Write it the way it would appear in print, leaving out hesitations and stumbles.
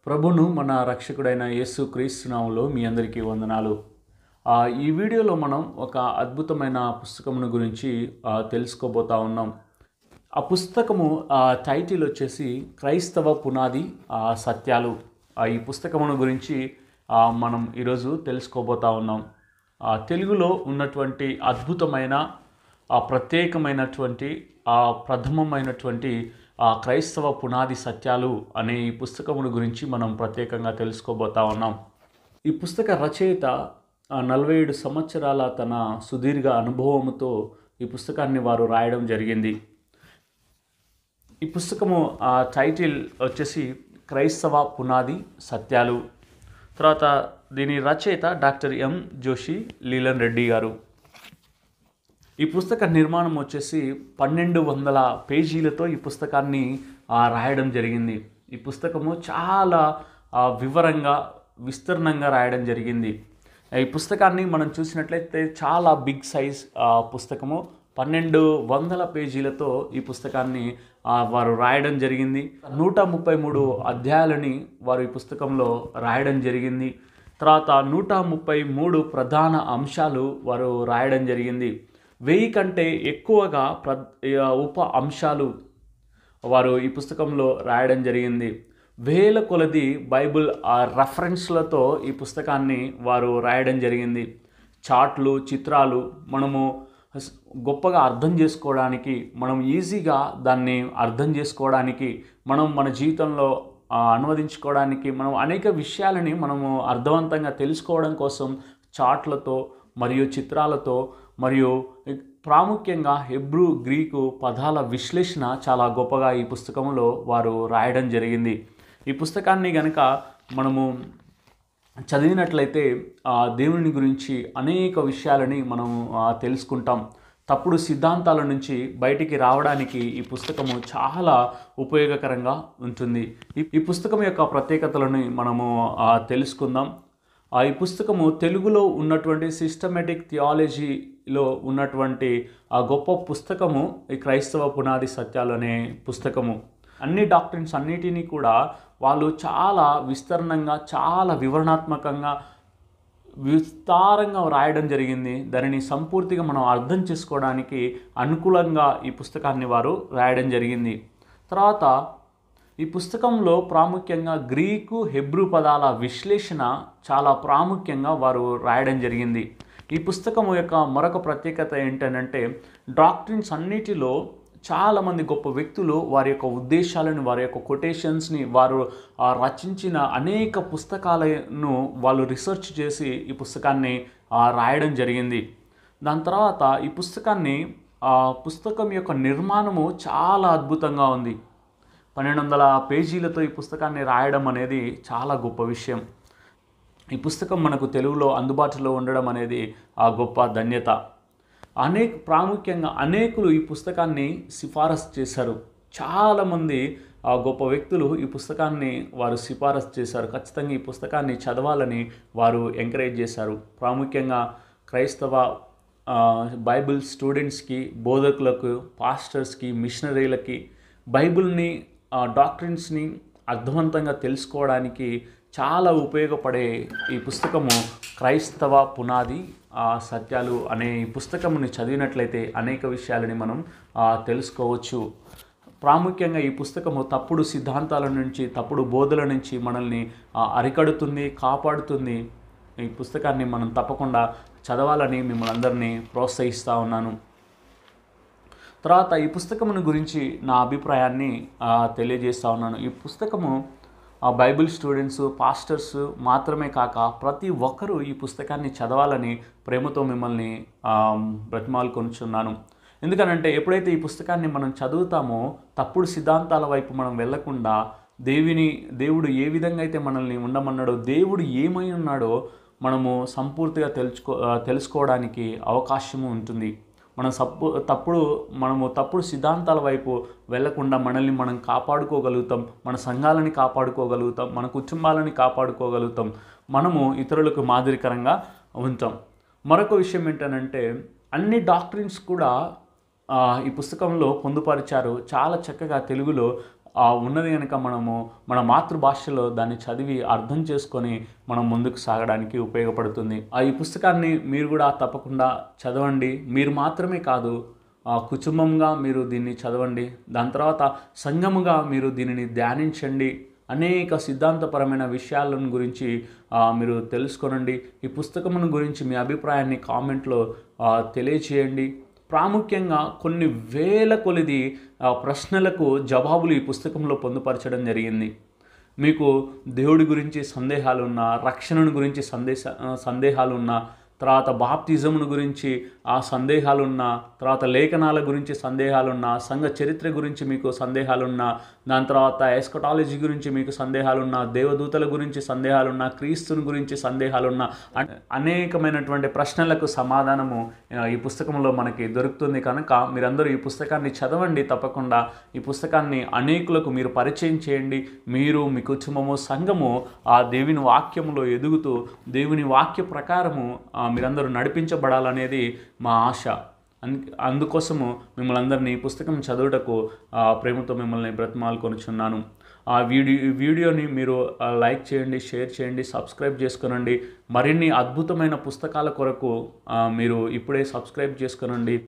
ప్రభును మన రక్షకుడైన యేసుక్రీస్తు నామములో మీ అందరికీ వందనాలు. ఈ వీడియోలో మనం ఒక అద్భుతమైన పుస్తకమును గురించి తెలుసుకోబోతా ఉన్నాం. ఆ పుస్తకము టైటిల్ వచ్చేసి క్రైస్తవ పునాది సత్యాలు. ఈ పుస్తకమును గురించి మనం ఈరోజు తెలుసుకోబోతా ఉన్నాం. తెలుగులో ఉన్నటువంటి అద్భుతమైన ప్రత్యేకమైనటువంటి ప్రథమమైనటువంటి క్రైస్తవ పునాది సత్యాలు అనే ఈ పుస్తకమును గురించి మనం ప్రత్యేకంగా తెలుసుకోబోతా ఉన్నాం. ఈ పుస్తక రచయిత 47 సంవత్సరాల తన సుదీర్ఘ అనుభవముతో ఈ పుస్తకాన్ని వారు రాయడం జరిగింది. ఈ పుస్తకము టైటిల్ వచ్చేసి క్రైస్తవ పునాది సత్యాలు. తర్వాత దీని రచయిత డాక్టర్ ఎం జోషి లీలన్ రెడ్డి గారు. ఈ పుస్తక నిర్మాణం వచ్చేసి 1200 పేజీలతో ఈ పుస్తకాన్ని రాయడం జరిగింది. ఈ పుస్తకము చాలా వివరంగా విస్తృతంగా రాయడం జరిగింది. ఈ పుస్తకాన్ని మనం చూసినట్లయితే చాలా బిగ్ సైజ్ పుస్తకము. 1200 పేజీలతో ఈ పుస్తకాన్ని వారు రాయడం జరిగింది. 133 అధ్యాయాలని వారు ఈ పుస్తకంలో రాయడం జరిగింది. తర్వాత 133 ప్రధాన అంశాలు వారు రాయడం జరిగింది. 1000 కంటే ఎక్కువగా ఉప అంశాలు వారు ఈ పుస్తకంలో రాయడం జరిగింది. వేల కొలది బైబిల్ రెఫరెన్స్లతో ఈ పుస్తకాన్ని వారు రాయడం జరిగింది. చార్ట్లు, చిత్రాలు మనము గొప్పగా అర్థం చేసుకోవడానికి, మనం ఈజీగా దాన్ని అర్థం చేసుకోవడానికి, మనం మన జీవితంలో అనువదించుకోవడానికి, మనం అనేక విషయాలని మనము అర్థవంతంగా తెలుసుకోవడం కోసం చార్ట్లతో మరియు చిత్రాలతో మరియు ప్రాముఖ్యంగా హెబ్రూ గ్రీకు పదాల విశ్లేషణ చాలా గొప్పగా ఈ పుస్తకంలో వారు రాయడం జరిగింది. ఈ పుస్తకాన్ని గనక మనము చదివినట్లయితే దేవుని గురించి అనేక విషయాలని మనం తెలుసుకుంటాం. తప్పుడు సిద్ధాంతాల నుంచి బయటికి రావడానికి ఈ పుస్తకము చాలా ఉపయోగకరంగా ఉంటుంది. ఈ పుస్తకం యొక్క ప్రత్యేకతలను మనము తెలుసుకుందాం. ఈ పుస్తకము తెలుగులో ఉన్నటువంటి సిస్టమేటిక్ థియాలజీలో ఉన్నటువంటి గొప్ప పుస్తకము ఈ క్రైస్తవ పునాది సత్యాలు అనే పుస్తకము. అన్ని డాక్ట్రిన్స్ అన్నిటినీ కూడా వాళ్ళు చాలా విస్తరణంగా, చాలా వివరణాత్మకంగా, విస్తారంగా రాయడం జరిగింది. దానిని సంపూర్తిగా మనం అర్థం చేసుకోవడానికి అనుకూలంగా ఈ పుస్తకాన్ని వారు రాయడం జరిగింది. తర్వాత ఈ పుస్తకంలో ప్రాముఖ్యంగా గ్రీకు, హెబ్రూ పదాల విశ్లేషణ చాలా ప్రాముఖ్యంగా వారు రాయడం జరిగింది. ఈ పుస్తకం యొక్క మరొక ప్రత్యేకత ఏంటంటే డాక్ట్రిన్స్ అన్నిటిలో చాలామంది గొప్ప వ్యక్తులు వారి యొక్క ఉద్దేశాలను, వారి యొక్క కొటేషన్స్ని, వారు రచించిన అనేక పుస్తకాలను వాళ్ళు రీసెర్చ్ చేసి ఈ పుస్తకాన్ని రాయడం జరిగింది. దాని తర్వాత ఈ పుస్తకం యొక్క నిర్మాణము చాలా అద్భుతంగా ఉంది. 1200 పేజీలతో ఈ పుస్తకాన్ని రాయడం అనేది చాలా గొప్ప విషయం. ఈ పుస్తకం మనకు తెలుగులో అందుబాటులో ఉండడం అనేది గొప్ప ధన్యత. ప్రాముఖ్యంగా అనేకులు ఈ పుస్తకాన్ని సిఫారసు చేశారు. చాలామంది గొప్ప వ్యక్తులు ఈ పుస్తకాన్ని వారు సిఫారసు చేశారు. ఖచ్చితంగా ఈ పుస్తకాన్ని చదవాలని వారు ఎంకరేజ్ చేశారు. ప్రాముఖ్యంగా క్రైస్తవ బైబిల్ స్టూడెంట్స్కి, బోధకులకు, పాస్టర్స్కి, మిషనరీలకి బైబిల్ని డాక్ట్రిన్స్ని అర్థవంతంగా తెలుసుకోవడానికి చాలా ఉపయోగపడే ఈ పుస్తకము క్రైస్తవ పునాది సత్యాలు అనే ఈ పుస్తకముని చదివినట్లయితే అనేక విషయాలని మనం తెలుసుకోవచ్చు. ప్రాముఖ్యంగా ఈ పుస్తకము తప్పుడు సిద్ధాంతాల నుంచి, తప్పుడు బోధల నుంచి మనల్ని అరికడుతుంది, కాపాడుతుంది. ఈ పుస్తకాన్ని మనం తప్పకుండా చదవాలని మిమ్మల్ని అందరినీ ప్రోత్సహిస్తూ ఉన్నాను. తర్వాత ఈ పుస్తకమును గురించి నా అభిప్రాయాన్ని తెలియజేస్తూ ఉన్నాను. ఈ పుస్తకము బైబిల్ స్టూడెంట్స్, పాస్టర్స్ మాత్రమే కాక ప్రతి ఒక్కరూ ఈ పుస్తకాన్ని చదవాలని ప్రేమతో మిమ్మల్ని బ్రతిమాలుకొనుచున్నాను. ఎందుకనంటే ఎప్పుడైతే ఈ పుస్తకాన్ని మనం చదువుతామో తప్పుడు సిద్ధాంతాల వైపు మనం వెళ్లకుండా దేవుడు ఏ విధంగా అయితే మనల్ని ఉండమన్నాడో, దేవుడు ఏమై ఉన్నాడో మనము సంపూర్తిగా తెలుసుకోవడానికి అవకాశము ఉంటుంది. మనము తప్పుడు సిద్ధాంతాల వైపు వెళ్లకుండా మనల్ని మనం కాపాడుకోగలుగుతాం, మన సంఘాలని కాపాడుకోగలుగుతాం, మన కుటుంబాలని కాపాడుకోగలుగుతాం, మనము ఇతరులకు మాదిరికరంగా ఉంటాం. మరొక విషయం ఏంటంటే అన్ని డాక్ట్రిన్స్ కూడా ఈ పుస్తకంలో పొందుపరిచారు. చాలా చక్కగా తెలుగులో ఉన్నది కనుక మనము మన మాతృభాషలో దాన్ని చదివి అర్థం చేసుకొని మనం ముందుకు సాగడానికి ఉపయోగపడుతుంది. ఈ పుస్తకాన్ని మీరు కూడా తప్పకుండా చదవండి. మీరు మాత్రమే కాదు, కుటుంబంగా మీరు దీన్ని చదవండి. దాని తర్వాత సంఘముగా మీరు దీనిని ధ్యానించండి. అనేక సిద్ధాంతపరమైన విషయాలను గురించి మీరు తెలుసుకోనండి. ఈ పుస్తకమును గురించి మీ అభిప్రాయాన్ని కామెంట్లో తెలియచేయండి. ప్రాముఖ్యంగా కొన్ని వేల కొలది ప్రశ్నలకు జవాబులు ఈ పుస్తకంలో పొందుపరచడం జరిగింది. మీకు దేవుడి గురించి సందేహాలున్నా, రక్షణను గురించి సందేహాలున్నా, తర్వాత బాప్తిజమును గురించి సందేహాలున్నా, తర్వాత లేఖనాల గురించి సందేహాలున్నా, సంఘ చరిత్ర గురించి మీకు సందేహాలున్నా, దాని తర్వాత ఎస్కటాలజీ గురించి మీకు సందేహాలున్నా, దేవదూతల గురించి సందేహాలున్నా, క్రీస్తుని గురించి సందేహాలున్నా, అనేకమైనటువంటి ప్రశ్నలకు సమాధానము ఈ పుస్తకంలో మనకి దొరుకుతుంది. కనుక మీరందరూ ఈ పుస్తకాన్ని చదవండి. తప్పకుండా ఈ పుస్తకాన్ని అనేకులకు మీరు పరిచయం చేయండి. మీరు, మీ కుటుంబము, సంఘము దేవుని వాక్యములో ఎదుగుతూ దేవుని వాక్య ప్రకారము మీరందరూ నడిపించబడాలనేది మా ఆశ. అందుకోసము మిమ్మల్ని అందరినీ ఈ పుస్తకం చదువుటకు ప్రేమతో మిమ్మల్ని బ్రతిమాలుకొనుచున్నాను. వీడియోని మీరు లైక్ చేయండి, షేర్ చేయండి, సబ్స్క్రైబ్ చేసుకొనండి. మరిన్ని అద్భుతమైన పుస్తకాల కొరకు మీరు ఇప్పుడే సబ్స్క్రైబ్ చేసుకొనండి.